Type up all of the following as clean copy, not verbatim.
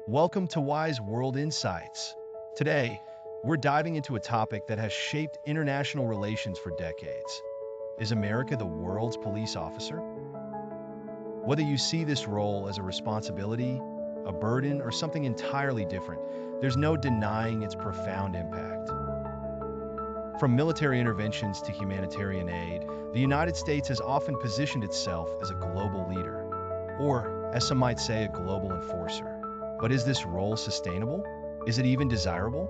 Welcome to Wise World Insights. Today, we're diving into a topic that has shaped international relations for decades. Is America the world's police officer? Whether you see this role as a responsibility, a burden, or something entirely different, there's no denying its profound impact. From military interventions to humanitarian aid, the United States has often positioned itself as a global leader, or, as some might say, a global enforcer. But is this role sustainable? Is it even desirable?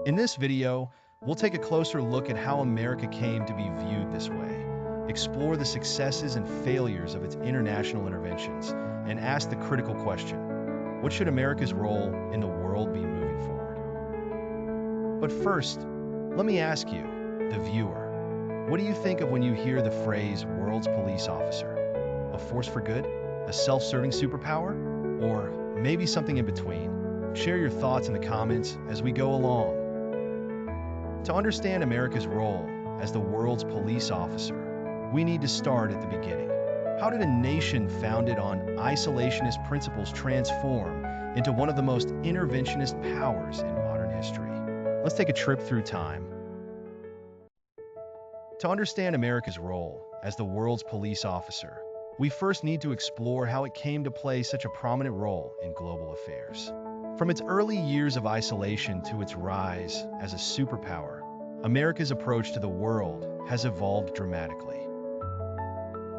In this video, we'll take a closer look at how America came to be viewed this way, explore the successes and failures of its international interventions, and ask the critical question: what should America's role in the world be moving forward? But first, let me ask you, the viewer, what do you think of when you hear the phrase world's police officer? A force for good? A self-serving superpower? Or maybe something in between? Share your thoughts in the comments as we go along. To understand America's role as the world's police officer, we need to start at the beginning. How did a nation founded on isolationist principles transform into one of the most interventionist powers in modern history? Let's take a trip through time. To understand America's role as the world's police officer, we first need to explore how it came to play such a prominent role in global affairs. From its early years of isolation to its rise as a superpower, America's approach to the world has evolved dramatically.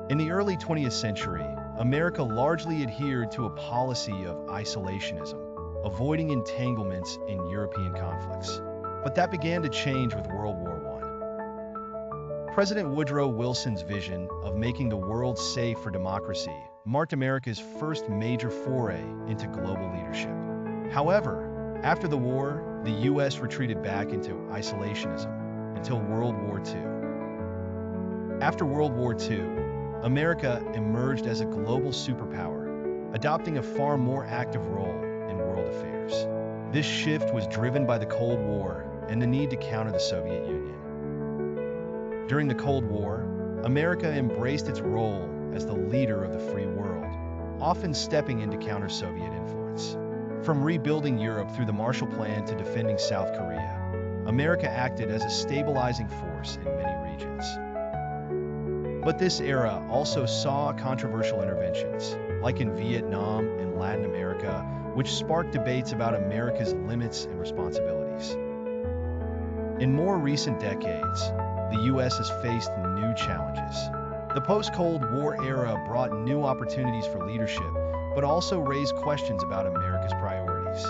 In the early 20th century, America largely adhered to a policy of isolationism, avoiding entanglements in European conflicts. But that began to change with World War I. President Woodrow Wilson's vision of making the world safe for democracy marked America's first major foray into global leadership. However, after the war, the U.S. retreated back into isolationism until World War II. After World War II, America emerged as a global superpower, adopting a far more active role in world affairs. This shift was driven by the Cold War and the need to counter the Soviet Union. During the Cold War, America embraced its role as the leader of the free world, often stepping in to counter Soviet influence. From rebuilding Europe through the Marshall Plan to defending South Korea, America acted as a stabilizing force in many regions. But this era also saw controversial interventions, like in Vietnam and Latin America, which sparked debates about America's limits and responsibilities. In more recent decades, the U.S. has faced new challenges. The post-Cold War era brought new opportunities for leadership, but also raised questions about America's priorities.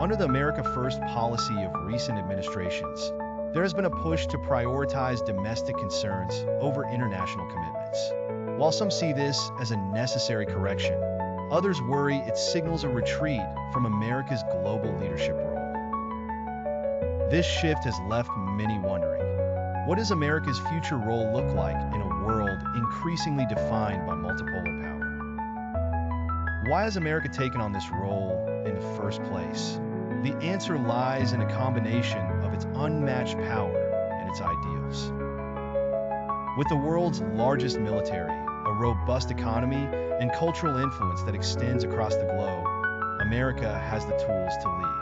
Under the America First policy of recent administrations, there has been a push to prioritize domestic concerns over international commitments. While some see this as a necessary correction, others worry it signals a retreat from America's global leadership role. This shift has left many wondering, what does America's future role look like in a world increasingly defined by multipolar power? Why has America taken on this role in the first place? The answer lies in a combination of its unmatched power and its ideals. With the world's largest military, a robust economy, and cultural influence that extends across the globe, America has the tools to lead.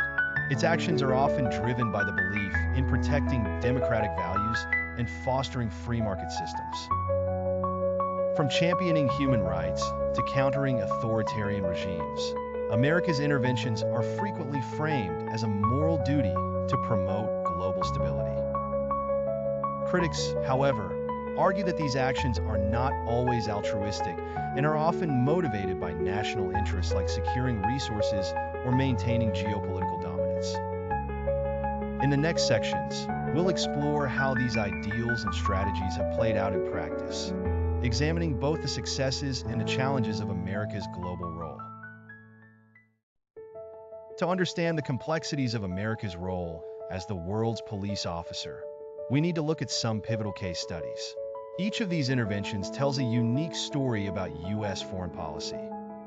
Its actions are often driven by the belief in protecting democratic values and fostering free market systems. From championing human rights to countering authoritarian regimes, America's interventions are frequently framed as a moral duty to promote global stability. Critics, however, argue that these actions are not always altruistic and are often motivated by national interests like securing resources or maintaining geopolitical dominance. In the next sections, we'll explore how these ideals and strategies have played out in practice, examining both the successes and the challenges of America's global role. To understand the complexities of America's role as the world's police officer, we need to look at some pivotal case studies. Each of these interventions tells a unique story about U.S. foreign policy,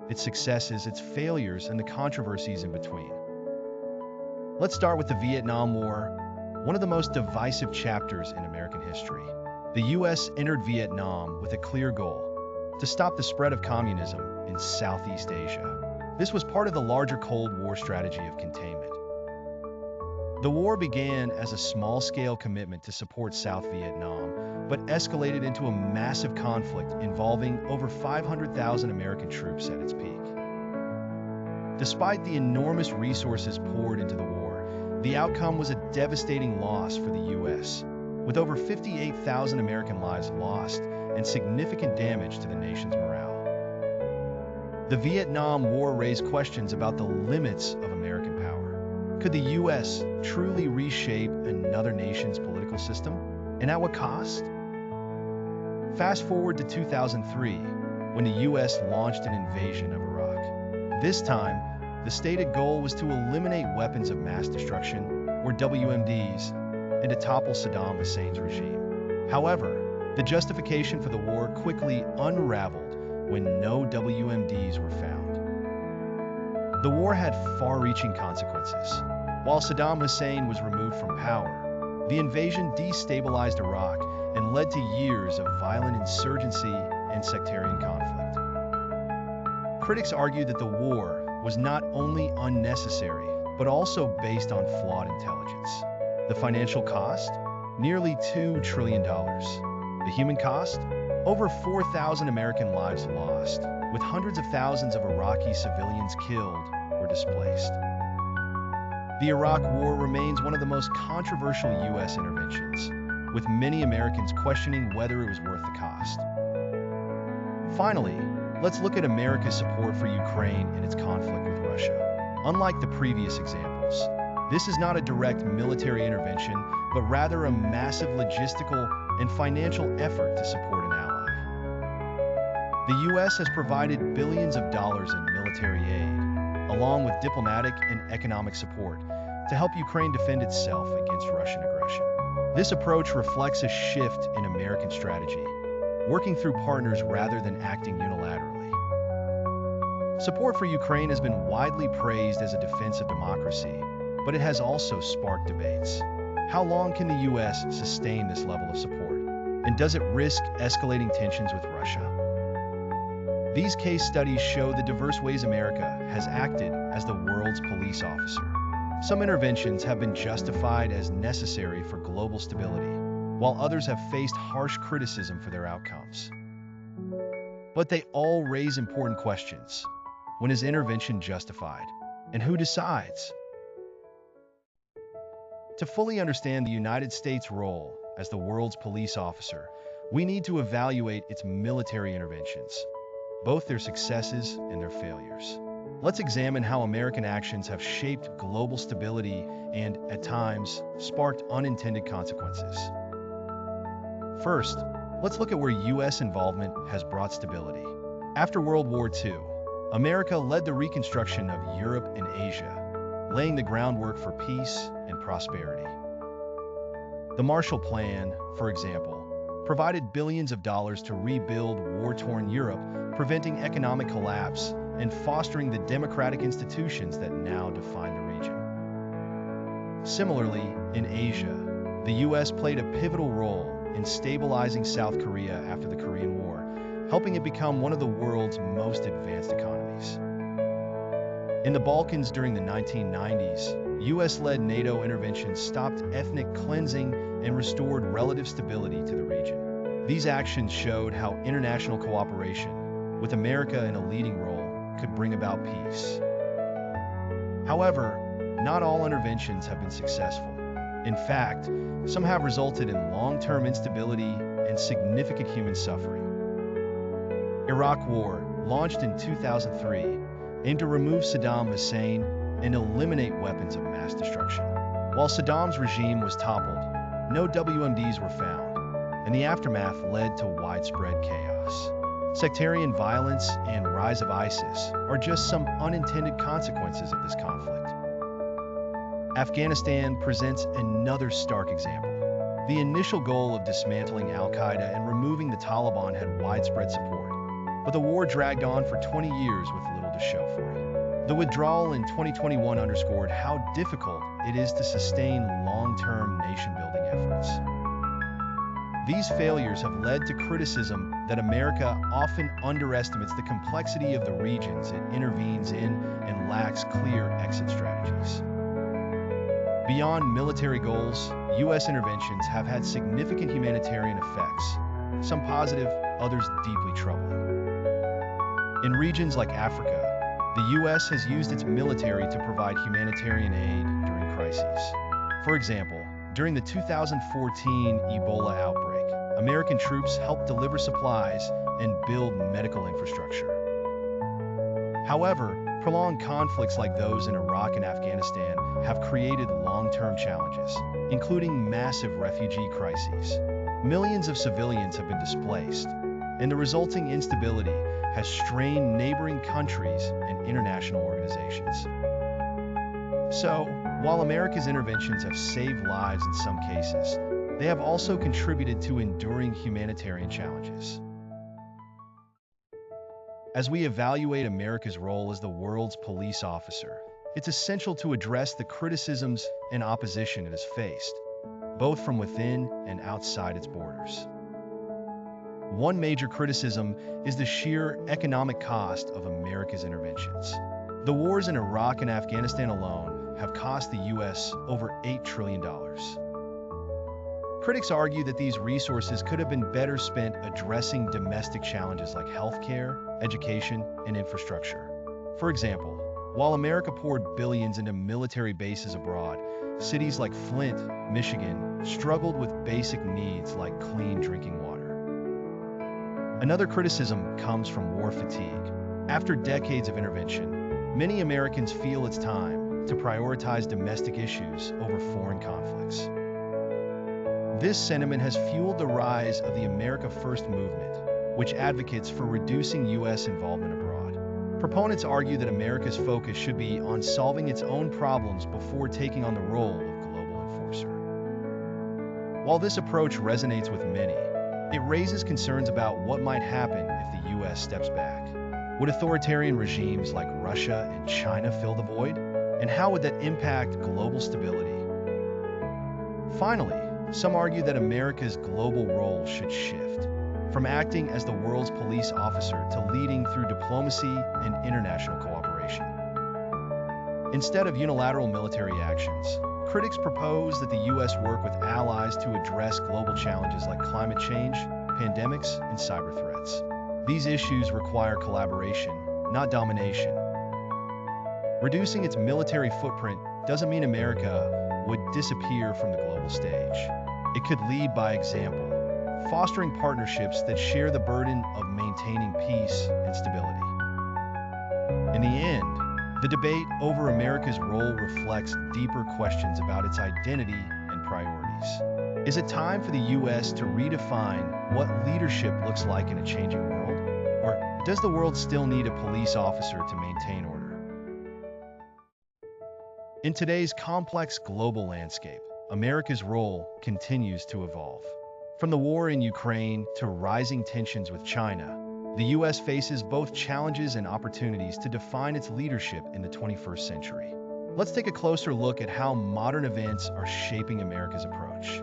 its successes, its failures, and the controversies in between. Let's start with the Vietnam War, one of the most divisive chapters in American history. The U.S. entered Vietnam with a clear goal: to stop the spread of communism in Southeast Asia. This was part of the larger Cold War strategy of containment. The war began as a small-scale commitment to support South Vietnam, but escalated into a massive conflict involving over 500,000 American troops at its peak. Despite the enormous resources poured into the war, the outcome was a devastating loss for the U.S., with over 58,000 American lives lost and significant damage to the nation's morale. The Vietnam War raised questions about the limits of American power. Could the U.S. truly reshape another nation's political system? And at what cost? Fast forward to 2003, when the U.S. launched an invasion of Iraq. This time, the stated goal was to eliminate weapons of mass destruction, or WMDs, and to topple Saddam Hussein's regime. However, the justification for the war quickly unraveled when no WMDs were found. The war had far-reaching consequences. While Saddam Hussein was removed from power, the invasion destabilized Iraq and led to years of violent insurgency and sectarian conflict. Critics argue that the war was not only unnecessary, but also based on flawed intelligence. The financial cost? Nearly $2 trillion. The human cost? Over 4,000 American lives lost, with hundreds of thousands of Iraqi civilians killed or displaced. The Iraq War remains one of the most controversial U.S. interventions, with many Americans questioning whether it was worth the cost. Finally, let's look at America's support for Ukraine in its conflict with Russia. Unlike the previous examples, this is not a direct military intervention, but rather a massive logistical and financial effort to support an ally. The U.S. has provided billions of dollars in military aid, along with diplomatic and economic support, to help Ukraine defend itself against Russian aggression. This approach reflects a shift in American strategy, working through partners rather than acting unilaterally. Support for Ukraine has been widely praised as a defense of democracy, but it has also sparked debates. How long can the U.S. sustain this level of support? And does it risk escalating tensions with Russia? These case studies show the diverse ways America has acted as the world's police officer. Some interventions have been justified as necessary for global stability, while others have faced harsh criticism for their outcomes. But they all raise important questions. When is intervention justified? And who decides? To fully understand the United States' role as the world's police officer, we need to evaluate its military interventions, both their successes and their failures. Let's examine how American actions have shaped global stability and, at times, sparked unintended consequences. First, let's look at where U.S. involvement has brought stability. After World War II, America led the reconstruction of Europe and Asia, laying the groundwork for peace and prosperity. The Marshall Plan, for example, provided billions of dollars to rebuild war-torn Europe, preventing economic collapse and fostering the democratic institutions that now define the region. Similarly, in Asia, the U.S. played a pivotal role in stabilizing South Korea after the Korean War, helping it become one of the world's most advanced economies. In the Balkans during the 1990s, U.S.-led NATO interventions stopped ethnic cleansing and restored relative stability to the region. These actions showed how international cooperation, with America in a leading role, could bring about peace. However, not all interventions have been successful. In fact, some have resulted in long-term instability and significant human suffering. Iraq War, launched in 2003, aimed to remove Saddam Hussein and eliminate weapons of mass destruction. While Saddam's regime was toppled, no WMDs were found, and the aftermath led to widespread chaos. Sectarian violence and rise of ISIS are just some unintended consequences of this conflict. Afghanistan presents another stark example. The initial goal of dismantling al-Qaeda and removing the Taliban had widespread support, but the war dragged on for 20 years with little to show for it. The withdrawal in 2021 underscored how difficult it is to sustain long-term nation-building efforts. These failures have led to criticism that America often underestimates the complexity of the regions it intervenes in and lacks clear exit strategies. Beyond military goals, U.S. interventions have had significant humanitarian effects, some positive, others deeply troubling. In regions like Africa, the U.S. has used its military to provide humanitarian aid during crises. For example, during the 2014 Ebola outbreak, American troops helped deliver supplies and build medical infrastructure. However, prolonged conflicts like those in Iraq and Afghanistan have created long-term challenges, including massive refugee crises. Millions of civilians have been displaced, and the resulting instability has strained neighboring countries and international organizations. So, while America's interventions have saved lives in some cases, they have also contributed to enduring humanitarian challenges. As we evaluate America's role as the world's police officer, it's essential to address the criticisms and opposition it has faced, both from within and outside its borders. One major criticism is the sheer economic cost of America's interventions. The wars in Iraq and Afghanistan alone have cost the U.S. over $8 trillion. Critics argue that these resources could have been better spent addressing domestic challenges like healthcare, education, and infrastructure. For example, while America poured billions into military bases abroad, cities like Flint, Michigan, struggled with basic needs like clean drinking water. Another criticism comes from war fatigue. After decades of intervention, many Americans feel it's time to prioritize domestic issues over foreign conflicts. This sentiment has fueled the rise of the America First movement, which advocates for reducing U.S. involvement abroad. Proponents argue that America's focus should be on solving its own problems before taking on the role of global enforcer. While this approach resonates with many, it raises concerns about what might happen if the U.S. steps back. Would authoritarian regimes like Russia and China fill the void? And how would that impact global stability? Finally, some argue that America's global role should shift, from acting as the world's police officer to leading through diplomacy and international cooperation. Instead of unilateral military actions, critics propose that the U.S. work with allies to address global challenges like climate change, pandemics, and cyber threats. These issues require collaboration, not domination. Reducing its military footprint doesn't mean America would disappear from the global stage. It could lead by example, fostering partnerships that share the burden of maintaining peace and stability. In the end, the debate over America's role reflects deeper questions about its identity and priorities. Is it time for the U.S. to redefine what leadership looks like in a changing world? Or does the world still need a police officer to maintain order? In today's complex global landscape, America's role continues to evolve. From the war in Ukraine to rising tensions with China, the U.S. faces both challenges and opportunities to define its leadership in the 21st century. Let's take a closer look at how modern events are shaping America's approach.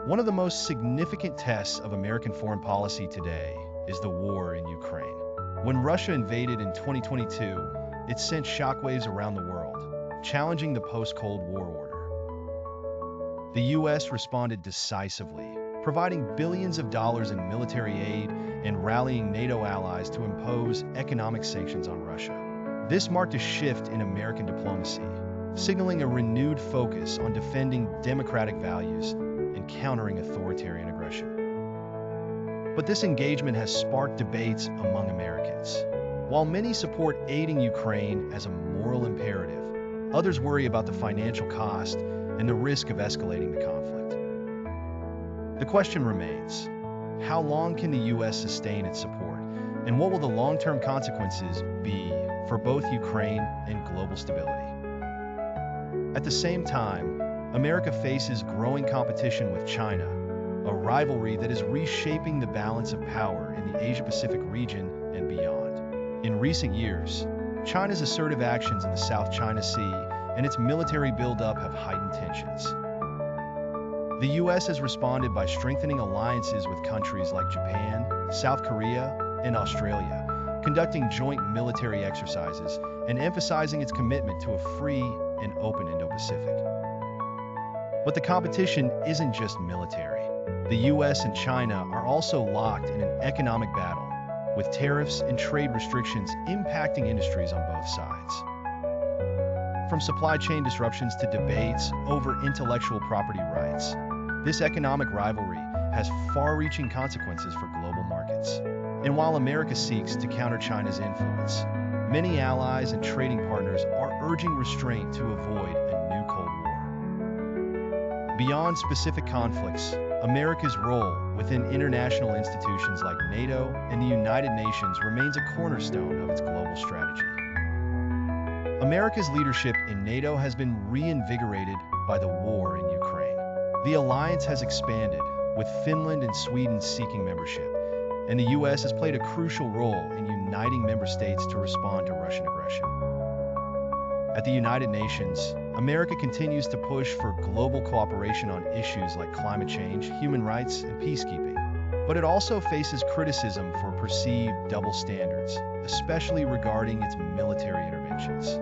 One of the most significant tests of American foreign policy today is the war in Ukraine. When Russia invaded in 2022, it sent shockwaves around the world, challenging the post-Cold War order. The U.S. responded decisively, providing billions of dollars in military aid and rallying NATO allies to impose economic sanctions on Russia. This marked a shift in American diplomacy, signaling a renewed focus on defending democratic values and countering authoritarian aggression. But this engagement has sparked debates among Americans. While many support aiding Ukraine as a moral imperative, others worry about the financial cost and the risk of escalating the conflict. The question remains, how long can the U.S. sustain its support, and what will the long-term consequences be for both Ukraine and global stability? At the same time, America faces growing competition with China, a rivalry that is reshaping the balance of power in the Asia-Pacific region and beyond. In recent years, China's assertive actions in the South China Sea and its military buildup have heightened tensions. The US has responded by strengthening alliances with countries like Japan, South Korea, and Australia, conducting joint military exercises and emphasizing its commitment to a free and open Indo-Pacific. But the competition isn't just military. The US and China are also locked in an economic battle, with tariffs and trade restrictions impacting industries on both sides. From supply chain disruptions to debates over intellectual property rights, this economic rivalry has far-reaching consequences for global markets. And while America seeks to counter China's influence, many allies and trading partners are urging restraint to avoid a new Cold War. Beyond specific conflicts, America's role within international institutions like NATO and the United Nations remains a cornerstone of its global strategy. America's leadership in NATO has been reinvigorated by the war in Ukraine. The alliance has expanded, with Finland and Sweden seeking membership, and the US has played a crucial role in uniting member states to respond to Russian aggression. At the United Nations, America continues to push for global cooperation on issues like climate change, human rights, and peacekeeping. But it also faces criticism for perceived double standards, especially regarding its military interventions.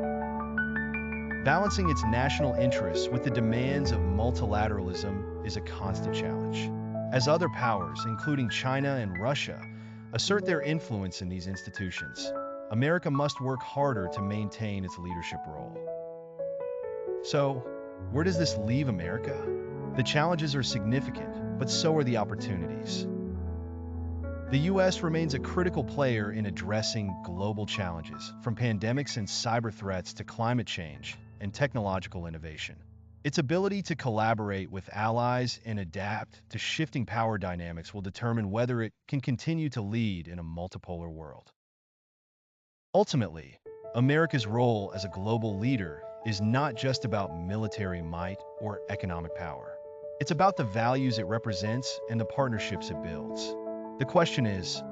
Balancing its national interests with the demands of multilateralism is a constant challenge. As other powers, including China and Russia, assert their influence in these institutions, America must work harder to maintain its leadership role. So, where does this leave America? The challenges are significant, but so are the opportunities. The US remains a critical player in addressing global challenges, from pandemics and cyber threats to climate change and technological innovation. Its ability to collaborate with allies and adapt to shifting power dynamics will determine whether it can continue to lead in a multipolar world. Ultimately, America's role as a global leader is not just about military might or economic power. It's about the values it represents and the partnerships it builds. The question is,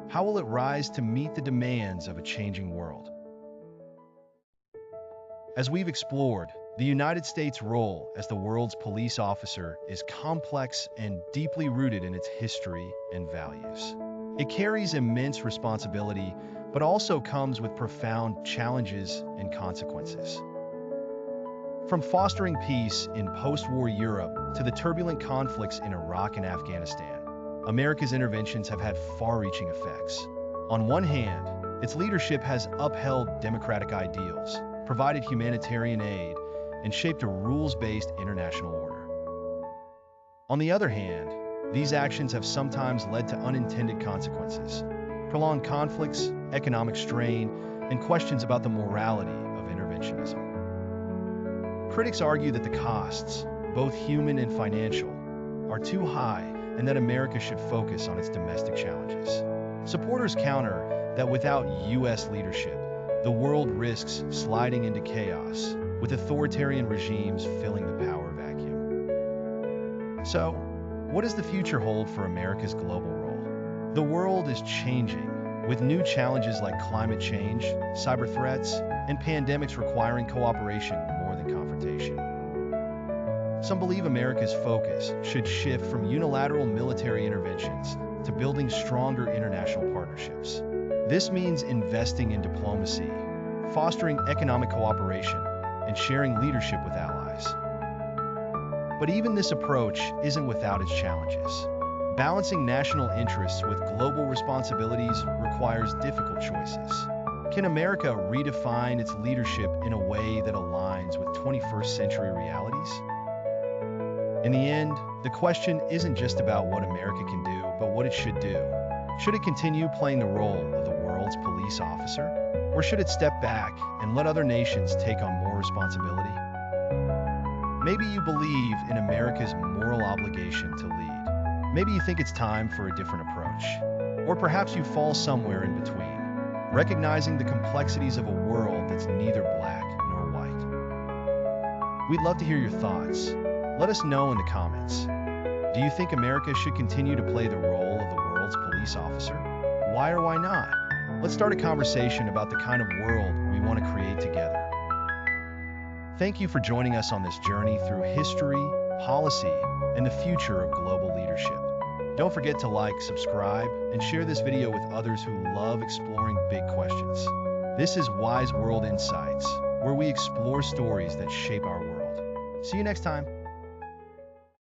how will it rise to meet the demands of a changing world? As we've explored, the United States' role as the world's police officer is complex and deeply rooted in its history and values. It carries immense responsibility, but also comes with profound challenges and consequences. From fostering peace in post-war Europe to the turbulent conflicts in Iraq and Afghanistan, America's interventions have had far-reaching effects. On one hand, its leadership has upheld democratic ideals, provided humanitarian aid, and shaped a rules-based international order. On the other hand, these actions have sometimes led to unintended consequences, prolonged conflicts, economic strain, and questions about the morality of interventionism. Critics argue that the costs, both human and financial, are too high and that America should focus on its domestic challenges. Supporters counter that without U.S. leadership, the world risks sliding into chaos, with authoritarian regimes filling the power vacuum. So, what does the future hold for America's global role? The world is changing, with new challenges like climate change, cyber threats, and pandemics requiring cooperation more than confrontation. Some believe America's focus should shift from unilateral military interventions to building stronger international partnerships. This means investing in diplomacy, fostering economic cooperation, and sharing leadership with allies. But even this approach isn't without its challenges. Balancing national interests with global responsibilities requires difficult choices. Can America redefine its leadership in a way that aligns with 21st century realities? In the end, the question isn't just about what America can do, but what it should do. Should it continue playing the role of the world's police officer? Or should it step back and let other nations take on more responsibility? Maybe you believe in America's moral obligation to lead. Maybe you think it's time for a different approach. Or perhaps you fall somewhere in between, recognizing the complexities of a world that's neither black nor white. We'd love to hear your thoughts. Let us know in the comments. Do you think America should continue to play the role of the world's police officer? Why or why not? Let's start a conversation about the kind of world we want to create together. Thank you for joining us on this journey through history, policy, and the future of global leadership. Don't forget to like, subscribe, and share this video with others who love exploring big questions. This is Wise World Insights, where we explore stories that shape our world. See you next time.